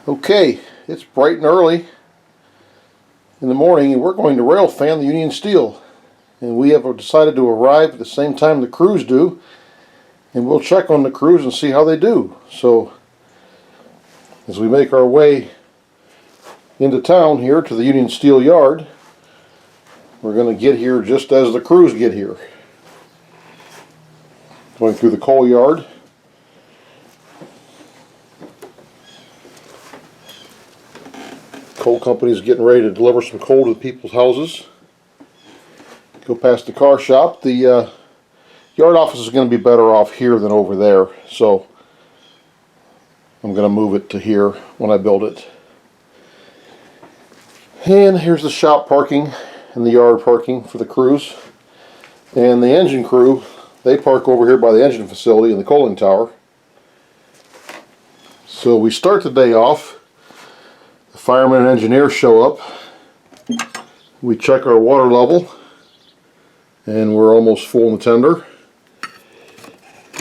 Okay, it's bright and early in the morning and we're going to Railfan the Union Steel. And we have decided to arrive at the same time the crews do. And we'll check on the crews and see how they do. So, as we make our way into town here to the Union Steel yard, we're going to get here just as the crews get here. Going through the coal yard. Coal company's getting ready to deliver some coal to the people's houses. Go past the car shop. The yard office is going to be better off here than over there, so I'm going to move it to here when I build it. And here's the shop parking and the yard parking for the crews. And the engine crew, they park over here by the engine facility in the coaling tower. So we start the day off. The firemen and engineers show up. We check our water level, and we're almost full in the tender.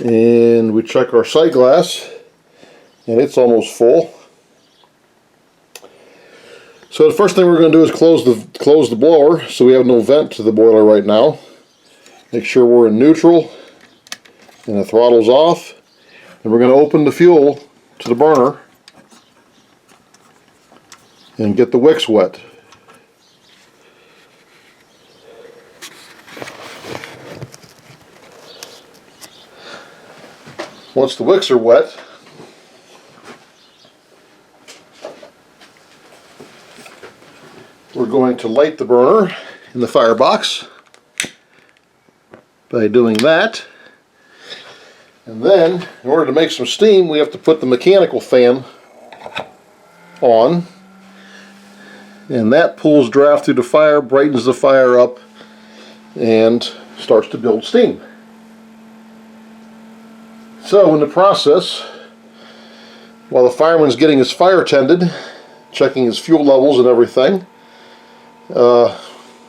And we check our sight glass, and it's almost full. So the first thing we're going to do is close the blower, so we have no vent to the boiler right now. Make sure we're in neutral, and the throttle's off. And we're going to open the fuel to the burner and get the wicks wet. Once the wicks are wet, we're going to light the burner in the firebox by doing that. And then, in order to make some steam, we have to put the mechanical fan on. And that pulls draft through the fire, brightens the fire up, and starts to build steam. So in the process, while the fireman's getting his fire tended, checking his fuel levels and everything,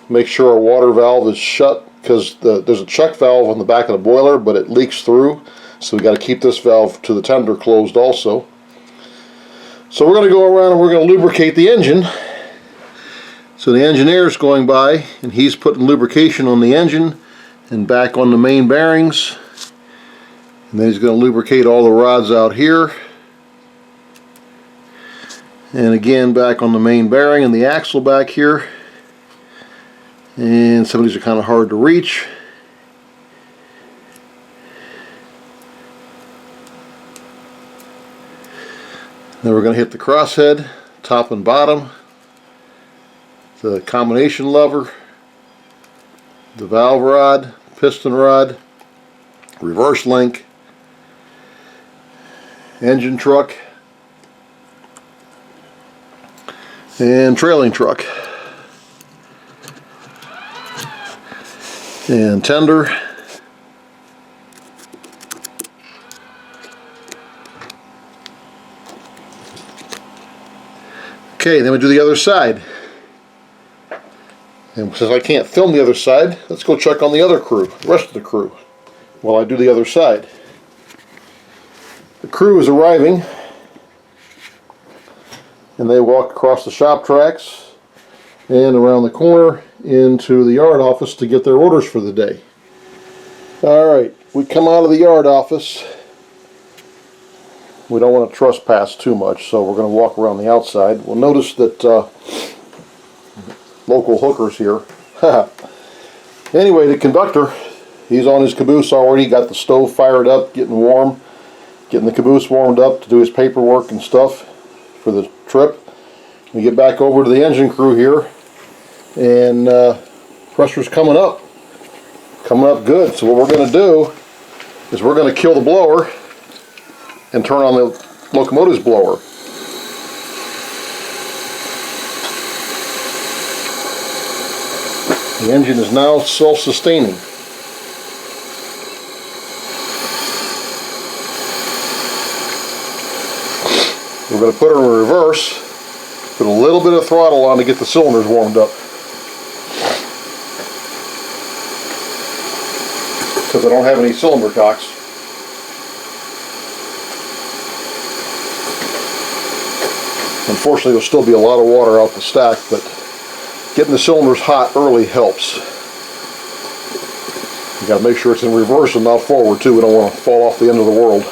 make sure our water valve is shut, because there's a check valve on the back of the boiler, but it leaks through, so we got to keep this valve to the tender closed also. So we're going to go around and we're going to lubricate the engine. So the engineer's going by and he's putting lubrication on the engine and back on the main bearings. And then he's going to lubricate all the rods out here. And again back on the main bearing and the axle back here. And some of these are kind of hard to reach. Then we're going to hit the crosshead, top and bottom, the combination lever, the valve rod, piston rod, reverse link, engine truck, and trailing truck, and tender, okay, then we do the other side. And since I can't film the other side, let's go check on the other crew, the rest of the crew, while I do the other side. The crew is arriving, and they walk across the shop tracks and around the corner into the yard office to get their orders for the day. Alright, we come out of the yard office. We don't want to trespass too much, so we're going to walk around the outside. We'll notice that local hookers here. Anyway, the conductor, he's on his caboose already, got the stove fired up, getting warm, getting the caboose warmed up to do his paperwork and stuff for the trip. We get back over to the engine crew here, and pressure's coming up good. So what we're going to do is we're going to kill the blower and turn on the locomotive's blower. The engine is now self-sustaining. We're going to put it in reverse, put a little bit of throttle on to get the cylinders warmed up. Because I don't have any cylinder cocks. Unfortunately, there'll still be a lot of water out the stack, but getting the cylinders hot early helps. You got to make sure it's in reverse and not forward too. We don't want to fall off the end of the world.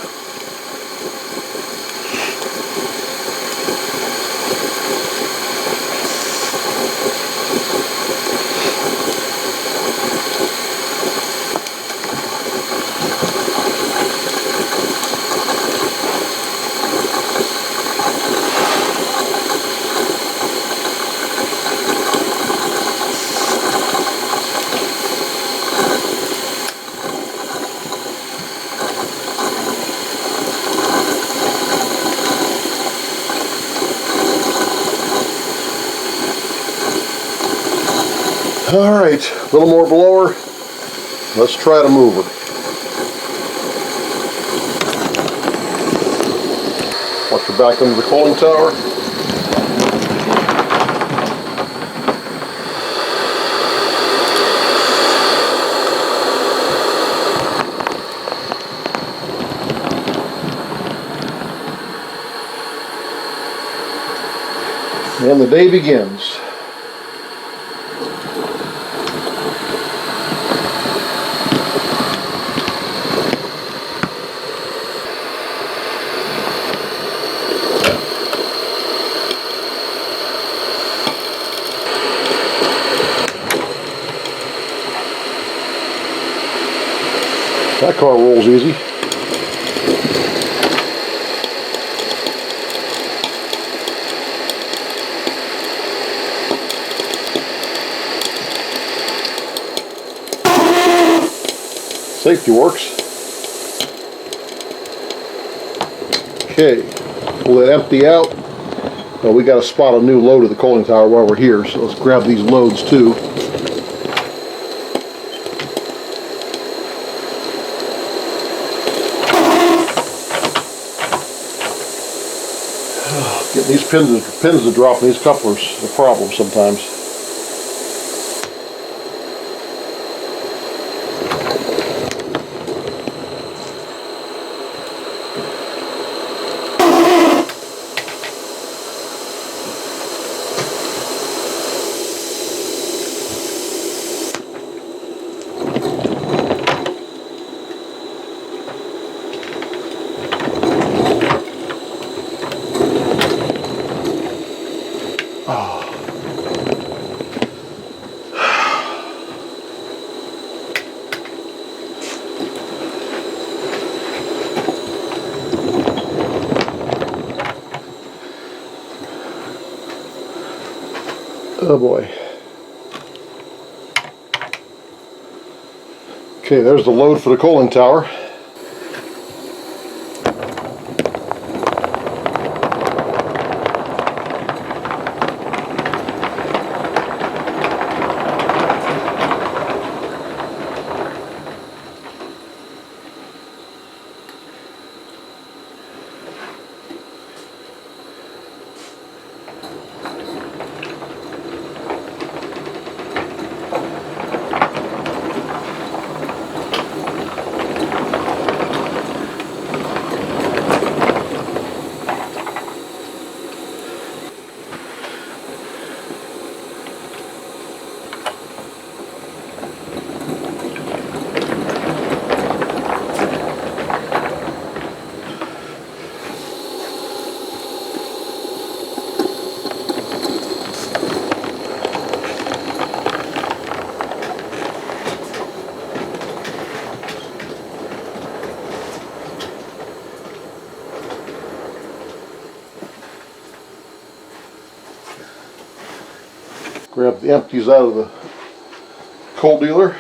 Alright, a little more blower. Let's try to move her. Watch her back under the cooling tower. And the day begins. That car rolls easy. Safety works. Okay, pull that empty out. Well, we got to spot a new load of the cooling tower while we're here, so let's grab these loads too. Getting these pins to drop in these couplers is a problem sometimes. Oh boy. Okay, there's the load for the cooling tower. Grab the empties out of the coal dealer.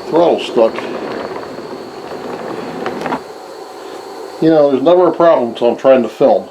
Throttle stuck. You know, there's never a problem until I'm trying to film.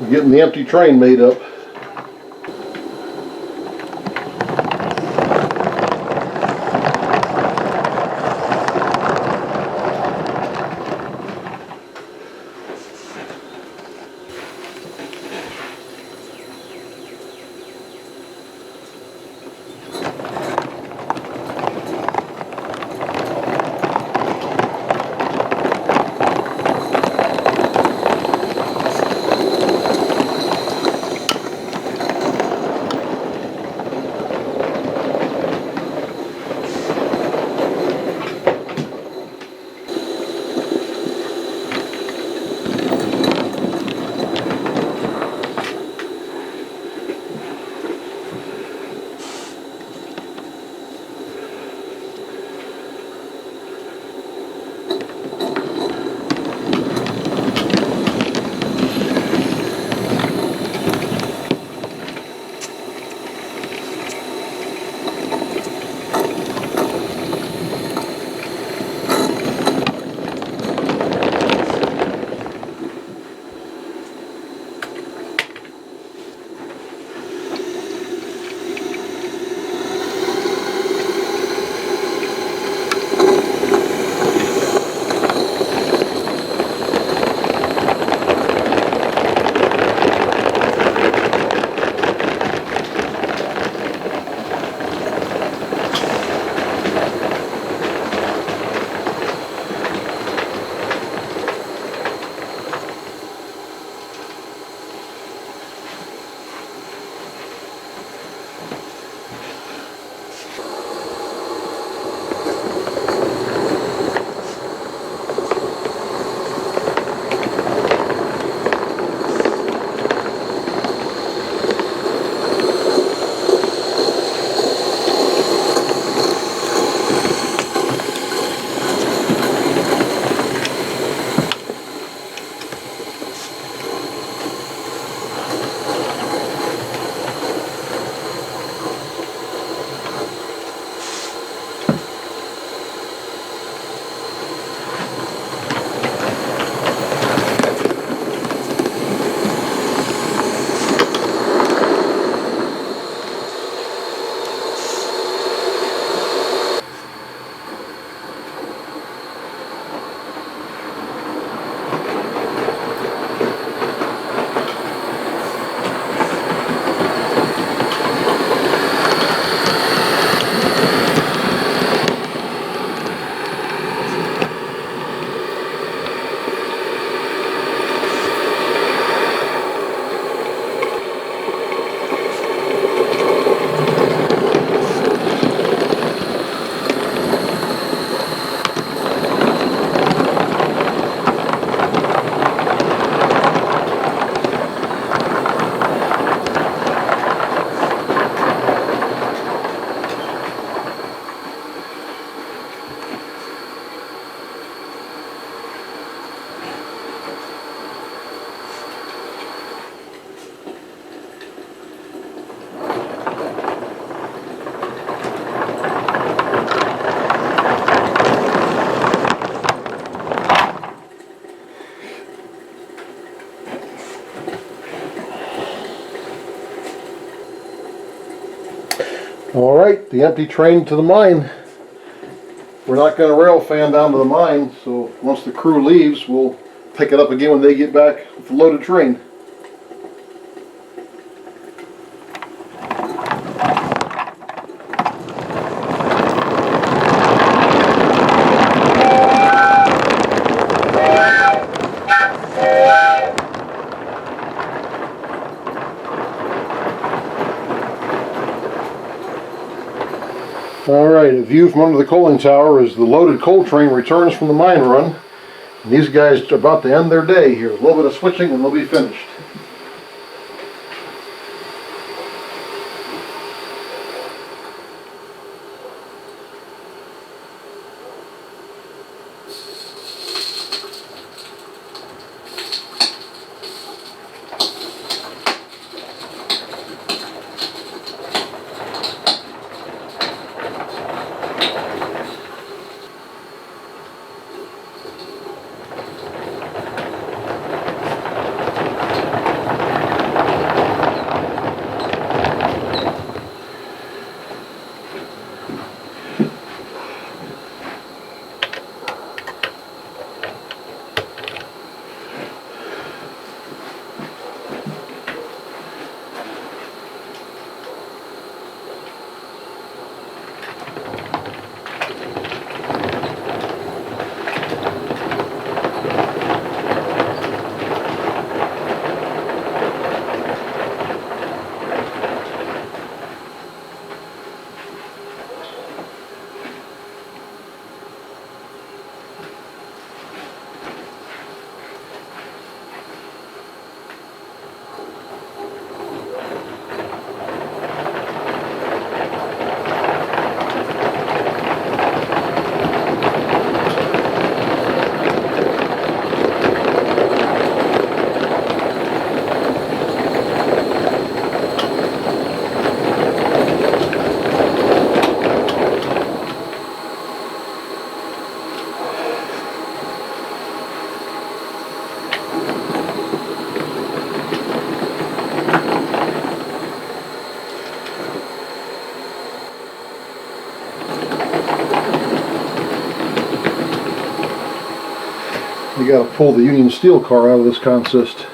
We're getting the empty train made up. Alright, the empty train to the mine. We're not going to rail fan down to the mine, so once the crew leaves, we'll pick it up again when they get back with the loaded train. Alright, a view from under the coaling tower as the loaded coal train returns from the mine run. And these guys are about to end their day here. A little bit of switching and they'll be finished. You got to pull the Union Steel car out of this consist.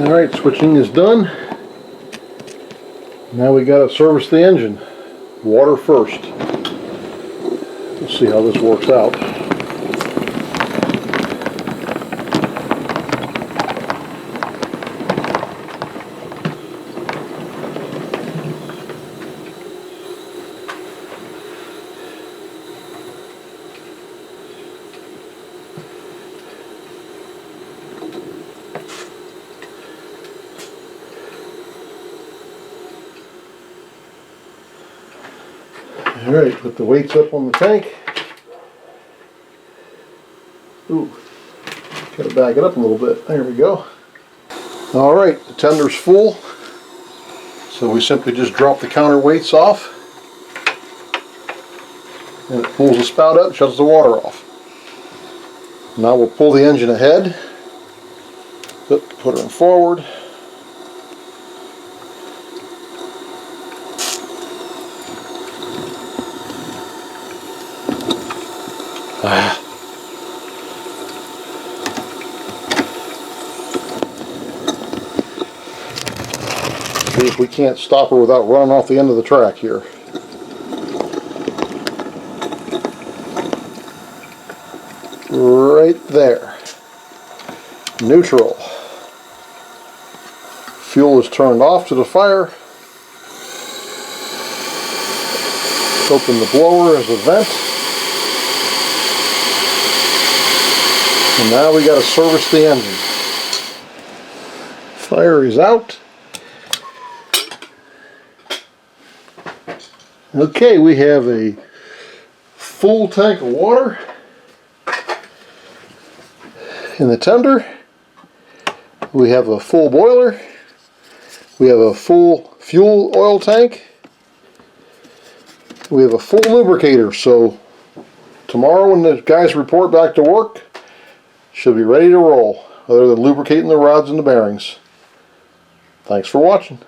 Alright, switching is done. Now we got to service the engine. Water first. We'll see how this works out. Alright, put the weights up on the tank. Ooh, gotta back it up a little bit. There we go. Alright, the tender's full. So we simply just drop the counterweights off. And it pulls the spout up, shuts the water off. Now we'll pull the engine ahead. Put her in forward. See if we can't stop her without running off the end of the track here. Right there. Neutral. Fuel is turned off to the fire. Open the blower as a vent. And now we got to service the engine. Fire is out. Okay, we have a full tank of water in the tender. We have a full boiler. We have a full fuel oil tank. We have a full lubricator. So tomorrow when the guys report back to work, she'll be ready to roll, other than lubricating the rods and the bearings. Thanks for watching.